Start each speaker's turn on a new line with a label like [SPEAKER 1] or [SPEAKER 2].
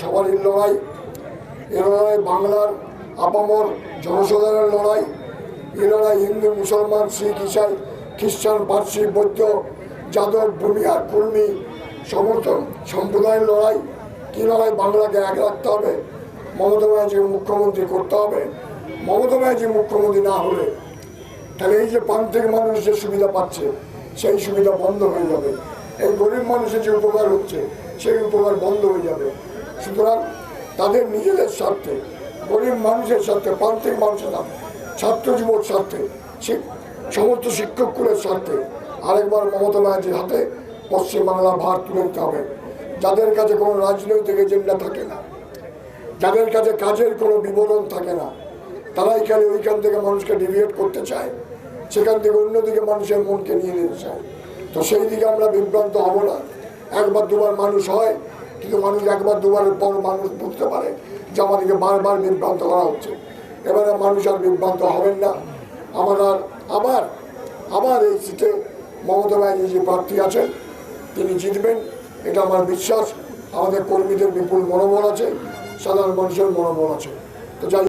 [SPEAKER 1] সবারই লড়াই, এ লড়াই বাংলার আপামর জনসাধারণের লড়াই, এ লড়াই হিন্দু, মুসলমান, শিখ, ইসাই, খ্রিস্টান, পার্সি, বৌদ্ধ, যাদব, ভূমিহার, কুর্মী সমস্ত সম্প্রদায়ের লড়াই। কী লড়াই? বাংলাকে এক রাখতে হবে, মমতা ব্যানার্জিকে মুখ্যমন্ত্রী করতে হবে। মমতা ব্যানার্জি মুখ্যমন্ত্রী না হলে তাহলে এই যে প্রান্তিক মানুষ যে সুবিধা পাচ্ছে সেই সুবিধা বন্ধ হয়ে যাবে, এই গরিব মানুষের যে উপকার হচ্ছে সেই উপকার বন্ধ হয়ে যাবে। সুতরাং তাদের নিজেদের স্বার্থে, গরিব মানুষের স্বার্থে, প্রান্তিক মানুষের স্বার্থে, ছাত্র যুবক স্বার্থে, সমস্ত শিক্ষকগুলোর স্বার্থে আরেকবার মমতা ব্যানার্জির হাতে পশ্চিমবাংলা ভার তুলে দিতে হবে। যাদের কাছে কোনো রাজনৈতিক এজেন্ডা থাকে না, যাদের কাছে কাজের কোনো বিবরণ থাকে না, তারাই খালি ওইখান থেকে মানুষকে ডিভিয়েট করতে চায়, সেখান থেকে অন্যদিকে মানুষের মনকে নিয়ে নিতে চায়। তো সেই দিকে আমরা বিভ্রান্ত হব না। একবার দুবার মানুষ হয়, কিন্তু মানুষ একবার দুবারের পর মানুষ বুঝতে পারে যে আমাদেরকে বারবার বিভ্রান্ত করা হচ্ছে। এবারে মানুষ আর বিভ্রান্ত হবেন না। আমরা আবার এই সিটে মমতা ব্যানার্জি যে প্রার্থী আছেন তিনি জিতবেন, এটা আমার বিশ্বাস। আমাদের কর্মীদের বিপুল মনোবল আছে, সাধারণ মানুষের মনোবল আছে। তো যাই